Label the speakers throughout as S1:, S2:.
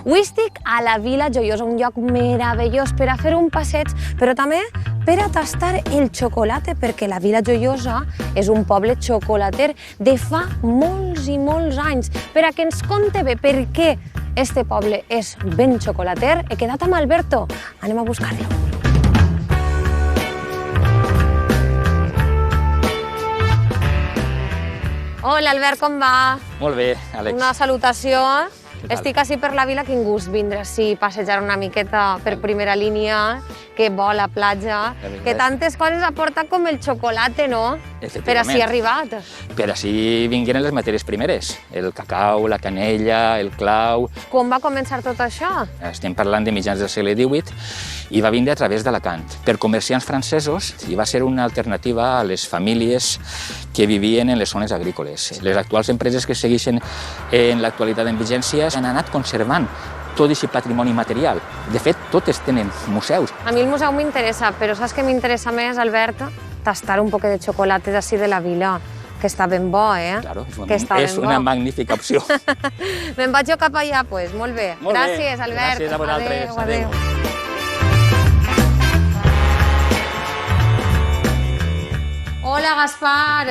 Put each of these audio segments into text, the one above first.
S1: Avui estic a la Vila Joiosa, un lloc meravellós per a fer un passeig, però també per a tastar el xocolate, perquè la Vila Joiosa és un poble xocolater de fa molts i molts anys. Per a que ens conte bé per què este poble és ben xocolater, he quedat amb Alberto. Anem a buscar-lo. Hola, Albert, com va?
S2: Molt bé, Àlex.
S1: Una salutació. Estic així per la vila, quin gust vindre així, passejar una miqueta per primera línia, que bo la platja, que tantes coses aporta com el xocolate, no? Per així arribat.
S2: Per així vingueren les matèries primeres, el cacau, la canella, el clau...
S1: Com va començar tot això?
S2: Estem parlant de mitjans del segle XVIII i va vindre a través d'Alacant per comerciants francesos i va ser una alternativa a les famílies que vivien en les zones agrícoles. Les actuals empreses que segueixen en l'actualitat en vigència han anat conservant tot aquest patrimoni material. De fet, totes tenen museus.
S1: A mi el museu m'interessa, però saps què m'interessa més, Albert? Tastar un poquet de xocolate d'ací de la vila, que està ben bo, eh?
S2: Claro, és una magnífica opció.
S1: Me'n vaig jo cap allà, doncs. Molt bé. Gràcies, Albert.
S2: Gràcies a vosaltres.
S1: Adéu. Hola, Gaspar.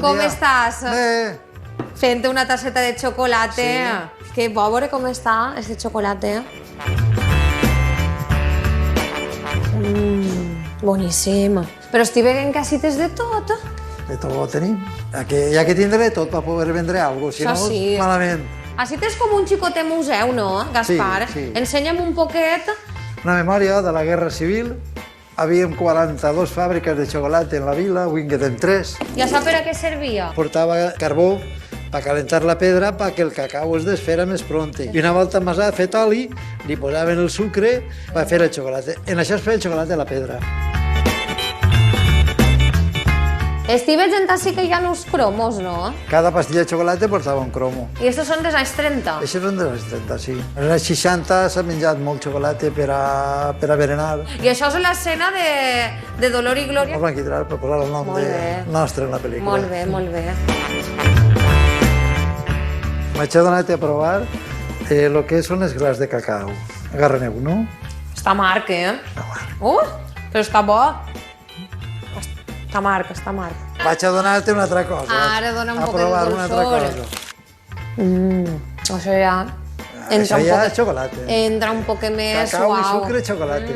S1: Com estàs?
S3: Bé.
S1: Fent una tasseta de xocolate. Que bo veure com està, este xocolate. Boníssim. Però estic veient que així tens de tot.
S3: De tot ho tenim. Hi ha que tindre tot per poder vendre alguna cosa, si no, malament.
S1: Així tens com un xicotet museu, no, Gaspar?
S3: Sí.
S1: Ensenya'm un poquet.
S3: Una memòria de la Guerra Civil. Havíem 42 fàbriques de xocolata en la vila, avui en quedem 3.
S1: I això per a què servia?
S3: Portava carbó per calentar la pedra perquè el cacau es desfera més pronte. I una volta amasat, fet oli, li posaven el sucre per fer el xocolata. En això es feia el xocolata a la pedra.
S1: Estic veient així que hi ha uns cromos, no?
S3: Cada pastilla de xocolata portava un cromo.
S1: I estos són dels anys 30?
S3: Això són dels 30, sí. En els 60 s'ha menjat molt xocolata per a berenar.
S1: I això és l'escena de Dolor i Glòria?
S3: No van quitar per posar el nom nostre en la pel·lícula.
S1: Molt bé, molt bé.
S3: M'haig donat a provar el que són els glars de cacau. Agarreneu, no?
S1: Està amarg, eh?
S3: Està amarg.
S1: Però està bo. Està amarg, està amarg.
S3: Vaig a donar-te una altra cosa.
S1: Ara dona un poc de
S3: provar una altra cosa.
S1: Això ja...
S3: Això ja és xocolata.
S1: Entra un poc més suau.
S3: Cacau i sucre i xocolata.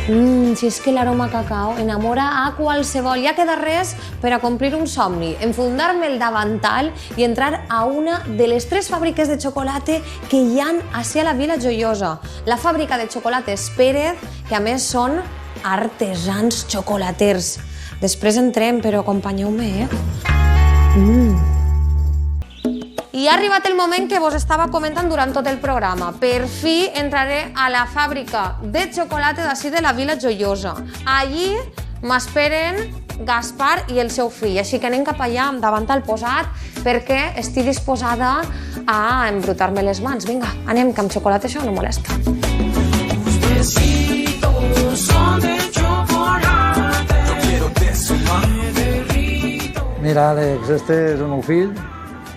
S1: Si és que l'aroma cacau enamora a qualsevol. Ja queda res per a complir un somni, enfundar-me el davantal i entrar a una de les 3 fàbriques de xocolata que hi ha ací a la Vila Joiosa. La fàbrica de xocolates Pérez, que a més són artesans xocolaters. Després entrem, però acompanyeu-me, eh? I ha arribat el moment que vos estava comentant durant tot el programa. Per fi entraré a la fàbrica de xocolata d'ací de la Vila Joiosa. Allí m'esperen Gaspar i el seu fill, així que anem cap allà amb davantal posat perquè estic disposada a embrutar-me les mans. Vinga, anem, que amb xocolata això no molesta.
S3: Mira, Àlex, este és el meu fill.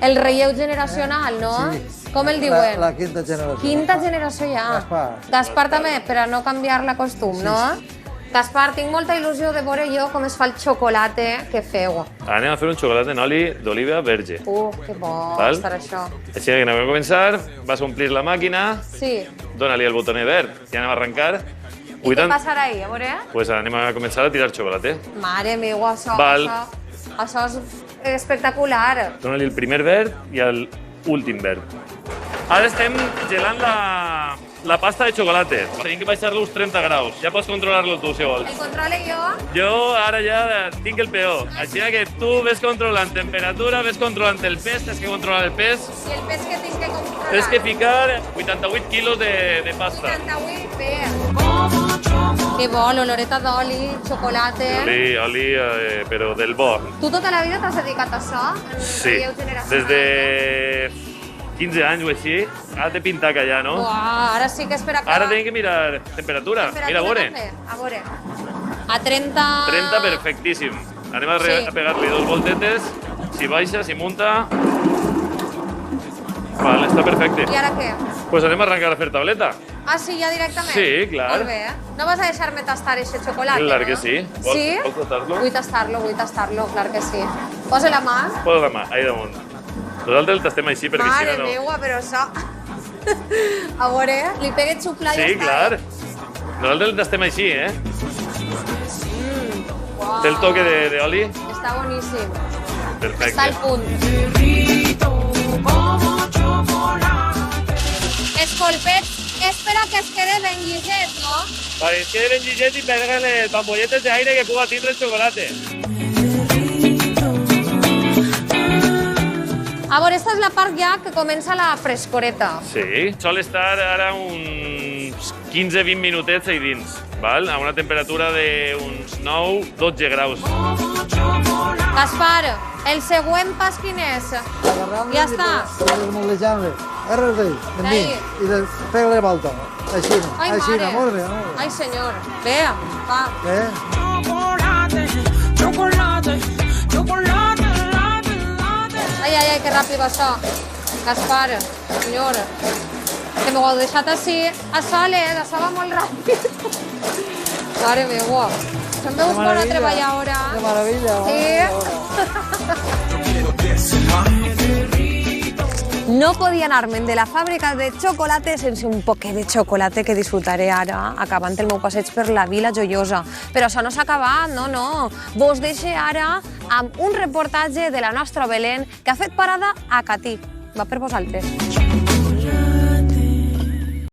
S1: El relleu generacional, no?
S3: Sí.
S1: Com el diuen?
S3: La quinta generació.
S1: Quinta generació ja.
S3: Gaspar.
S1: Gaspar també, per a no canviar la costum, no? Gaspar, tinc molta il·lusió de veure jo com es fa el xocolate que feu.
S4: Anem a fer un xocolate en oli d'oliva verge.
S1: Que bo estarà això.
S4: Així que anem a començar, vas omplir la màquina,
S1: Sí.
S4: dóna-li el botonet verd i anem a arrencar.
S1: I què passarà ahí, a veure?
S4: Pues anem a començar a tirar xocolate.
S1: Mare meva, això és espectacular.
S4: Dóna-li el primer verd i l'últim verd. Ara estem gelant la pasta de xocolate. Tenim que baixar-lo uns 30 graus. Ja pots controlar-lo tu, si vols.
S1: El controle jo?
S4: Jo ara ja tinc el peó. Així que tu ves controlant temperatura, ves controlant el pes, tens que controlar el pes.
S1: I el pes que tinc que controlar?
S4: Tens que ficar 88 quilos de pasta.
S1: 88, bé. Que bo, l'oloreta d'oli, xocolate.
S4: Oli, però del bo.
S1: Tu tota la vida t'has dedicat a això?
S4: Sí, des de 15 anys o així. Ara té pintaca ja, no?
S1: Uah, ara sí que és per acabar.
S4: Ara tenim que mirar temperatura. Mira, a veure.
S1: A veure. A 30...
S4: 30, perfectíssim. Anem a pegar-li 2 voltetes. Si baixa, si munta... Està perfecte.
S1: I ara què?
S4: Pues anem a arrencar a fer tauleta.
S1: Ah, sí, ja directament?
S4: Sí, clar.
S1: Molt bé. No vas a deixar-me tastar aquest xocolate,
S4: Clar
S1: no?
S4: que sí.
S1: Sí?
S4: Vols tastar-lo?
S1: Vull tastar-lo, clar que sí. Posa la mà.
S4: Posa la mà, ahí damunt. Nosaltres el tastem així perquè
S1: Mare
S4: si no...
S1: meua, però això... A veure, li pegue xuplar i
S4: Sí,
S1: està.
S4: clar. Nosaltres el tastem així, eh?
S1: Uau.
S4: Té el toque d'oli.
S1: Està boníssim.
S4: Perfecte.
S1: Està al punt. Els polpets és per a que es quede ben lliset, no?
S4: Para que quede ben lillet y pégale el pambolletes de aire que pueda tindre el chocolate.
S1: A veure, esta és la part ja que comença la frescoreta.
S4: Sí, sol estar ara uns 15-20 minutets ahí dins, val? A una temperatura d'uns 9-12 graus.
S1: Gaspar, el següent pas quin és? Ja està.
S3: Desmotlejant-le. Arres d'ell, en
S1: Ahí.
S3: dins. I pega-li la volta. Així,
S1: Ai,
S3: així,
S1: mare.
S3: molt bé, molt bé.
S1: Ai, senyor. Bé, va.
S3: Eh?
S1: Ai, que ràpid va això. Gaspar, senyor. Que m'ho heu deixat així a soles, això va molt ràpid. Mare meua. Se'n veus bona
S3: maravilla.
S1: treballadora.
S3: Que maravilla.
S1: No podia anar-me'n de la fàbrica de xocolate sense un poquet de xocolate que disfrutaré ara, acabant el meu passeig per la Vila Joiosa. Però això no s'ha acabat, no. Vos deixo ara amb un reportatge de la nostra Belén que ha fet parada a Catí. Va per vosaltres.